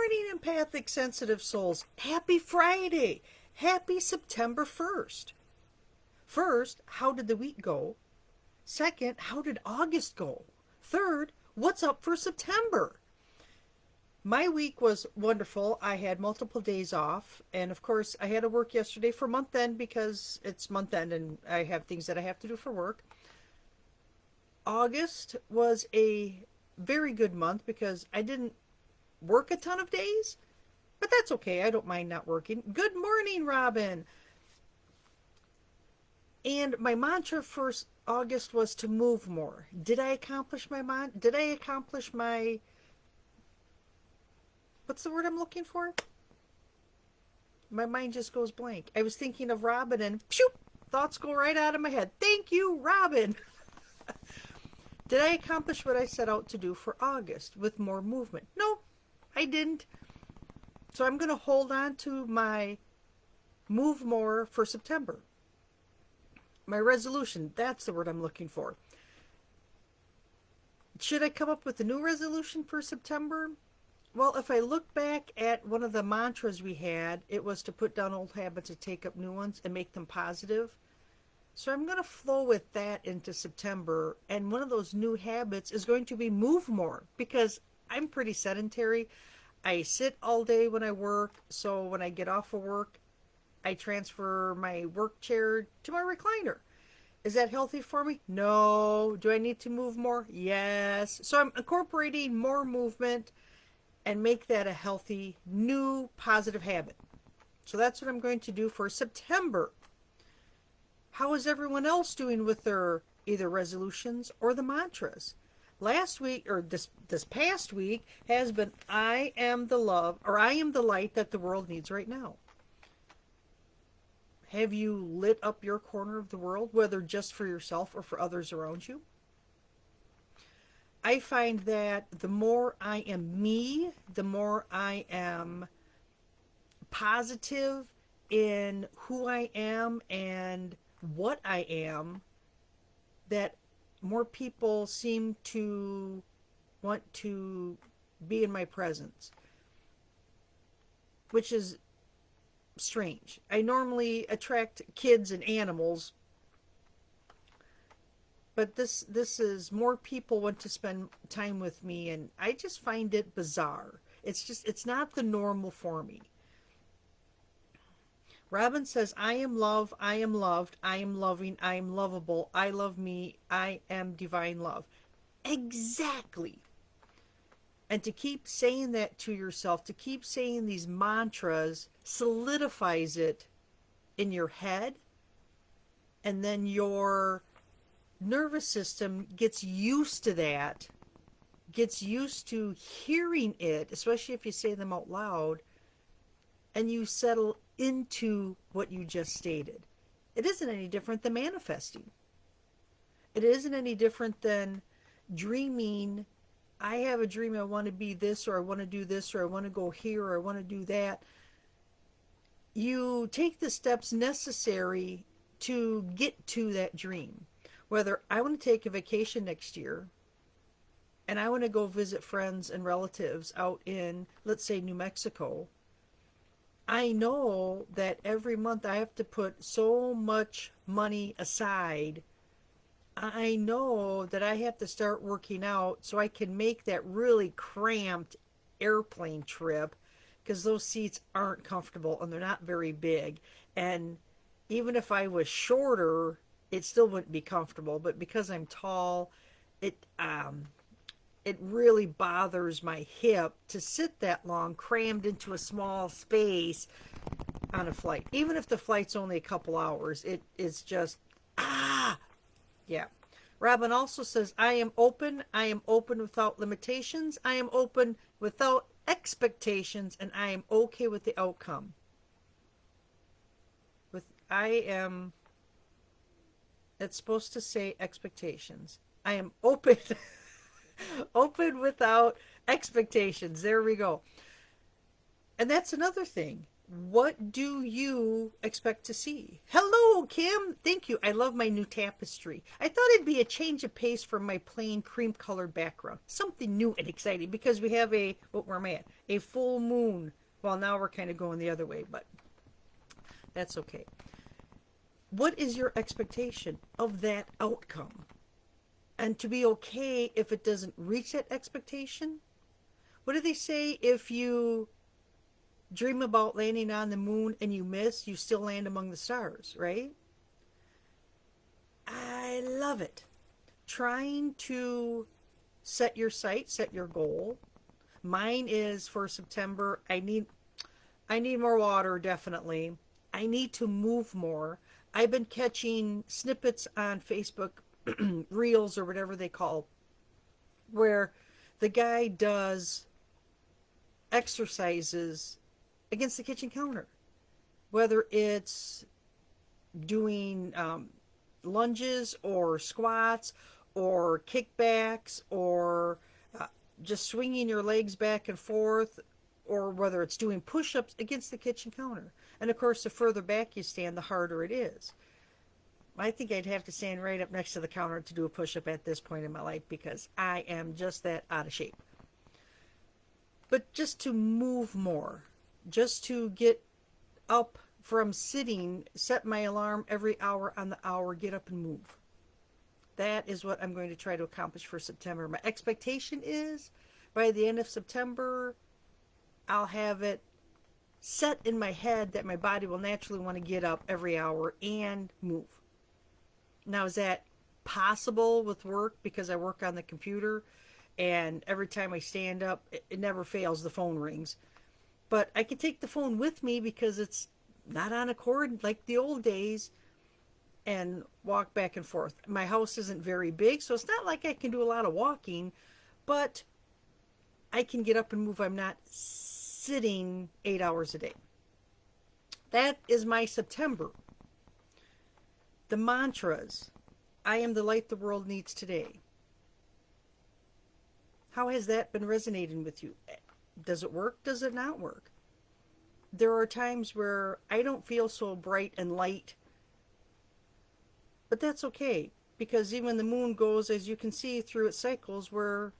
morning, Empathic Sensitive Souls. Happy Friday. Happy September 1st. First, how did the week go? Second, how did August go? Third, what's up for September? My week was wonderful. I had multiple days off. And of course, I had to work yesterday for month end because it's month end and I have things that I have to do for work. August was a very good month because I didn't work a ton of days, but that's okay. I don't mind not working. Good morning, Robin. And my mantra for August was to move more. Did I accomplish my what's the word I'm looking for? My mind just goes blank. I was thinking of Robin and phew, thoughts go right out of my head. Thank you, Robin. Did I accomplish what I set out to do for August with more movement? No, I didn't. So I'm going to hold on to my move more for September. My resolution, that's the word I'm looking for. Should I come up with a new resolution for September? Well, if I look back at one of the mantras we had, it was to put down old habits and take up new ones and make them positive. So I'm going to flow with that into September. And one of those new habits is going to be move more because I'm pretty sedentary. I sit all day when I work. So when I get off of work, I transfer my work chair to my recliner. Is that healthy for me? No. Do I need to move more? Yes. So I'm incorporating more movement and make that a healthy, new, positive habit. So that's what I'm going to do for September. How is everyone else doing with their either resolutions or the mantras? Last week, or this past week, has been I am the love, or I am the light that the world needs right now. Have you lit up your corner of the world, whether just for yourself or for others around you? I find that the more I am me, the more I am positive in who I am and what I am, that more people seem to want to be in my presence, which is strange. I normally attract kids and animals, but this is more people want to spend time with me, and I just find it bizarre. It's not the normal for me. Robin says, I am love, I am loved, I am loving, I am lovable, I love me, I am divine love. Exactly. And to keep saying that to yourself, to keep saying these mantras, solidifies it in your head, and then your nervous system gets used to that, gets used to hearing it, especially if you say them out loud, and you settle into what you just stated. It isn't any different than manifesting. It isn't any different than dreaming. I have a dream, I want to be this, or I want to do this, or I want to go here, or I want to do that. You take the steps necessary to get to that dream. Whether I want to take a vacation next year, and I want to go visit friends and relatives out in, let's say, New Mexico, I know that every month I have to put so much money aside. I know that I have to start working out so I can make that really cramped airplane trip, because those seats aren't comfortable and they're not very big. And even if I was shorter, it still wouldn't be comfortable. But because I'm tall, it really bothers my hip to sit that long crammed into a small space on a flight. Even if the flight's only a couple hours, it is just, yeah. Robin also says, I am open without limitations, I am open without expectations, and I am okay with the outcome. It's supposed to say expectations. I am open open without expectations. There we go. And that's another thing. What do you expect to see? Hello, Kim. Thank you. I love my new tapestry. I thought it'd be a change of pace from my plain cream colored background. Something new and exciting because we have where am I at? A full moon. Well, now we're kind of going the other way, but that's okay. What is your expectation of that outcome? And to be okay if it doesn't reach that expectation? What do they say? If you dream about landing on the moon and you miss, you still land among the stars, right? I love it. Trying to set your sight, set your goal. Mine is for September. I need more water, definitely. I need to move more. I've been catching snippets on Facebook, reels or whatever they call, where the guy does exercises against the kitchen counter, whether it's doing lunges or squats or kickbacks or uh, just swinging your legs back and forth, or whether it's doing push-ups against the kitchen counter. And of course, the further back you stand, the harder it is. I think I'd have to stand right up next to the counter to do a push-up at this point in my life because I am just that out of shape. But just to move more, just to get up from sitting, set my alarm every hour on the hour, get up and move. That is what I'm going to try to accomplish for September. My expectation is by the end of September, I'll have it set in my head that my body will naturally want to get up every hour and move. Now, is that possible with work because I work on the computer and every time I stand up, it never fails, the phone rings. But I can take the phone with me because it's not on a cord like the old days and walk back and forth. My house isn't very big, so it's not like I can do a lot of walking, but I can get up and move. I'm not sitting 8 hours a day. That is my September. The mantras. I am the light the world needs today. How has that been resonating with you? Does it work? Does it not work? There are times where I don't feel so bright and light, but that's okay because even the moon goes, as you can see, through its cycles where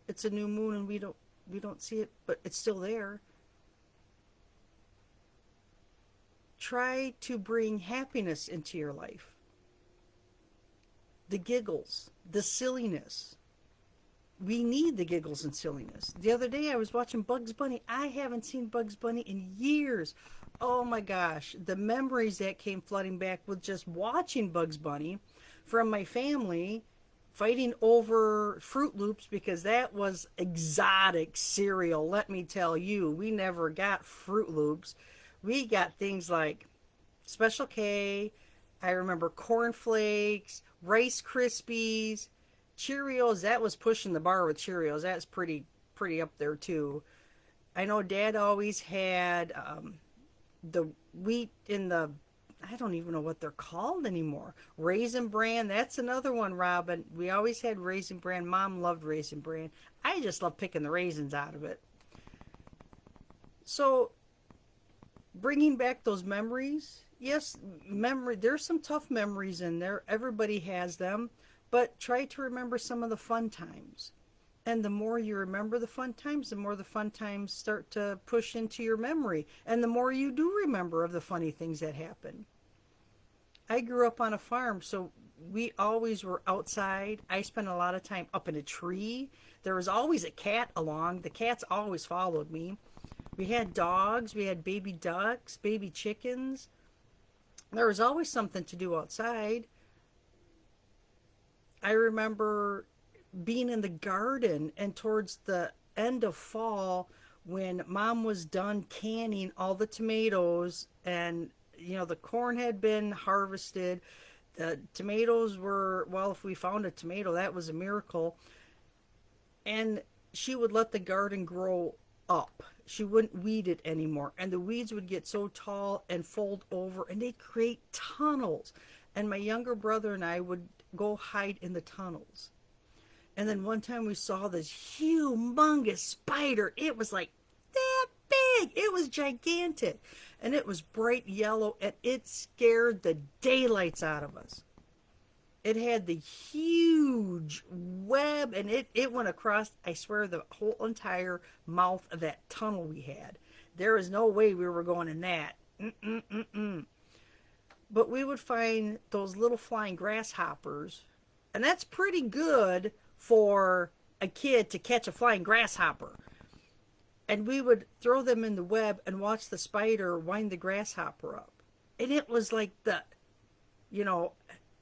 it's a new moon and we don't see it, but it's still there. Try to bring happiness into your life. The giggles, the silliness. We need the giggles and silliness. The other day I was watching Bugs Bunny. I haven't seen Bugs Bunny in years. Oh my gosh, the memories that came flooding back with just watching Bugs Bunny from my family fighting over Fruit Loops because that was exotic cereal. Let me tell you, we never got Fruit Loops. We got things like Special K. I remember Corn Flakes, Rice Krispies, Cheerios. That was pushing the bar with Cheerios. That's pretty up there too. I know Dad always had the wheat in the, I don't even know what they're called anymore. Raisin Bran. That's another one, Robin. We always had Raisin Bran. Mom loved Raisin Bran. I just love picking the raisins out of it. So bringing back those memories. Yes, memory. There's some tough memories in there. Everybody has them, but try to remember some of the fun times. And the more you remember the fun times, the more the fun times start to push into your memory, and the more you do remember of the funny things that happen. I grew up on a farm, so we always were outside. I spent a lot of time up in a tree. There was always a cat along. The cats always followed me. We had dogs, we had baby ducks, baby chickens. There was always something to do outside. I remember being in the garden and towards the end of fall when Mom was done canning all the tomatoes and the corn had been harvested. The tomatoes were, well, if we found a tomato, that was a miracle. And she would let the garden grow up. She wouldn't weed it anymore. And the weeds would get so tall and fold over and they'd create tunnels. And my younger brother and I would go hide in the tunnels. And then one time we saw this humongous spider. It was like that big. It was gigantic. and it was bright yellow, and it scared the daylights out of us. It had the huge web, and it went across, I swear, the whole entire mouth of that tunnel we had. There was no way we were going in that. Mm-mm-mm-mm. But we would find those little flying grasshoppers, and that's pretty good for a kid to catch a flying grasshopper. And we would throw them in the web and watch the spider wind the grasshopper up. And it was like the, you know,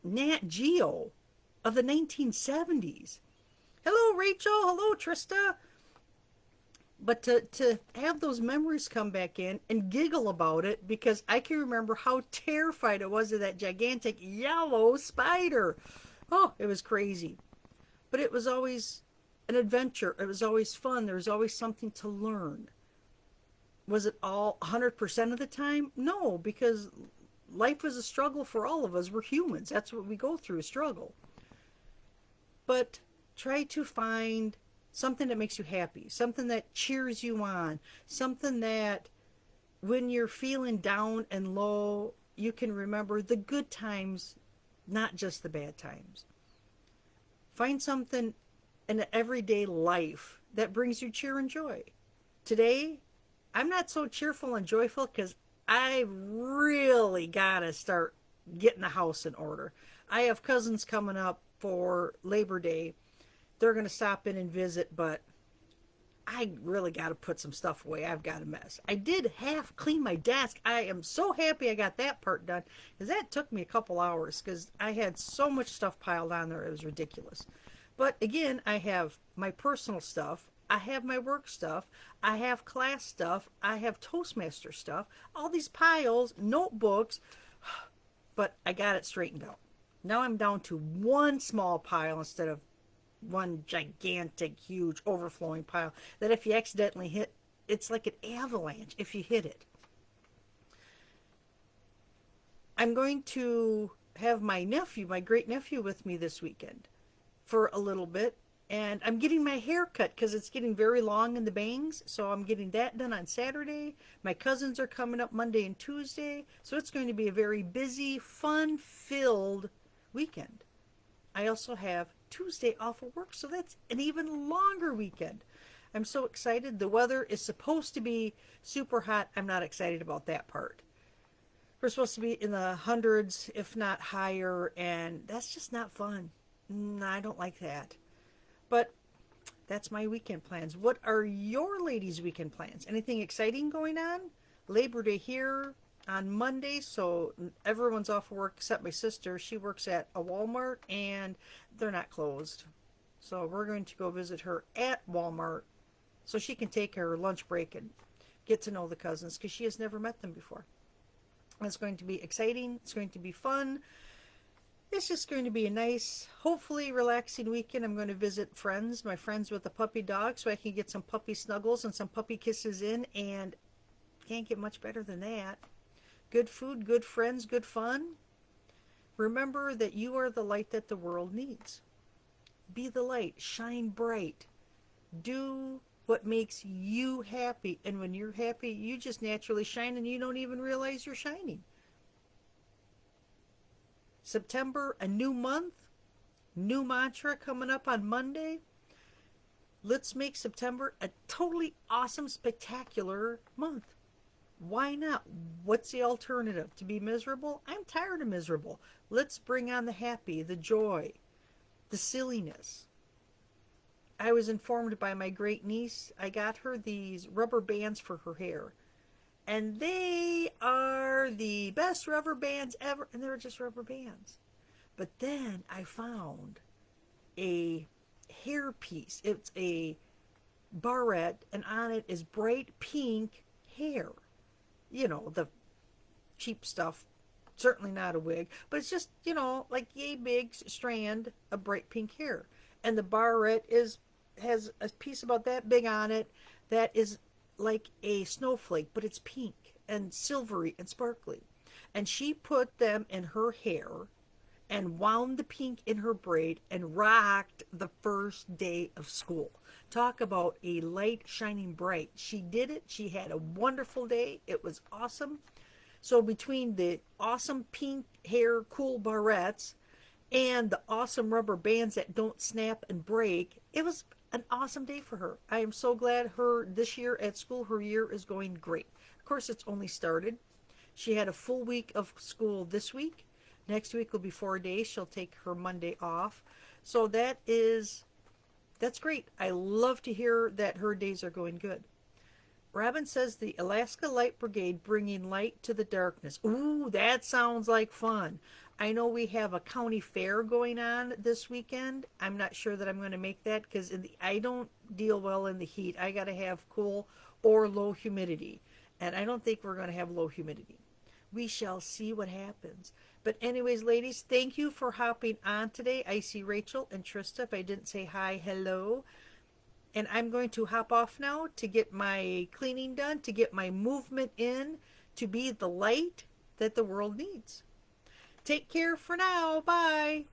Nat Geo of the 1970s. Hello, Rachel. Hello, Trista. But to have those memories come back in and giggle about it, because I can remember how terrified I was of that gigantic yellow spider. Oh, it was crazy. But it was always an adventure. It was always fun. There was always something to learn. Was it all 100% of the time? No, because life is a struggle for all of us. We're humans. That's what we go through, a struggle. But try to find something that makes you happy, something that cheers you on, something that when you're feeling down and low, you can remember the good times, not just the bad times. Find something in everyday life that brings you cheer and joy. Today, I'm not so cheerful and joyful because I really got to start getting the house in order. I have cousins coming up for Labor Day. They're going to stop in and visit, but I really got to put some stuff away. I've got a mess. I did half clean my desk. I am so happy I got that part done because that took me a couple hours because I had so much stuff piled on there. It was ridiculous. But again, I have my personal stuff. I have my work stuff. I have class stuff. I have Toastmaster stuff. All these piles, notebooks. But I got it straightened out. Now I'm down to one small pile instead of one gigantic, huge, overflowing pile that if you accidentally hit, it's like an avalanche if you hit it. I'm going to have my nephew, my great nephew, with me this weekend for a little bit. And I'm getting my hair cut because it's getting very long in the bangs. So I'm getting that done on Saturday. My cousins are coming up Monday and Tuesday. So it's going to be a very busy, fun-filled weekend. I also have Tuesday off of work, so that's an even longer weekend. I'm so excited. The weather is supposed to be super hot. I'm not excited about that part. We're supposed to be in the hundreds, if not higher, and that's just not fun. I don't like that. But that's my weekend plans. What are your ladies' weekend plans? Anything exciting going on? Labor Day here on Monday, so everyone's off of work except my sister. She works at a Walmart and they're not closed. So we're going to go visit her at Walmart so she can take her lunch break and get to know the cousins because she has never met them before. It's going to be exciting. It's going to be fun. It's just going to be a nice, hopefully relaxing weekend. I'm going to visit friends, my friends with a puppy dog, so I can get some puppy snuggles and some puppy kisses in, and can't get much better than that. Good food, good friends, good fun. Remember that you are the light that the world needs. Be the light, shine bright. Do what makes you happy, and when you're happy, you just naturally shine and you don't even realize you're shining. September, a new month, new mantra coming up on Monday. Let's make September a totally awesome, spectacular month. Why not? What's the alternative? To be miserable? I'm tired of miserable. Let's bring on the happy, the joy, the silliness. I was informed by my great niece, I got her these rubber bands for her hair. And they are the best rubber bands ever. And they were just rubber bands. But then I found a hair piece. It's a barrette, and on it is bright pink hair. You know, the cheap stuff. Certainly not a wig. But it's just, you know, like a big strand of bright pink hair. And the barrette has a piece about that big on it that is like a snowflake, but it's pink and silvery and sparkly. And she put them in her hair and wound the pink in her braid and rocked the first day of school. Talk about a light shining bright. She did it. She had a wonderful day. It was awesome. So between the awesome pink hair cool barrettes and the awesome rubber bands that don't snap and break, it was an awesome day for her. I am so glad her this year at school, her year is going great. Of course, it's only started. She had a full week of school this week. Next week will be 4 days. She'll take her Monday off. So that's great. I love to hear that her days are going good. Robin says the Alaska Light Brigade bringing light to the darkness. Ooh, that sounds like fun. I know we have a county fair going on this weekend. I'm not sure that I'm going to make that because I don't deal well in the heat. I got to have cool or low humidity. And I don't think we're going to have low humidity. We shall see what happens. But anyways, ladies, thank you for hopping on today. I see Rachel and Trista. If I didn't say hi, hello. And I'm going to hop off now to get my cleaning done, to get my movement in, to be the light that the world needs. Take care for now. Bye.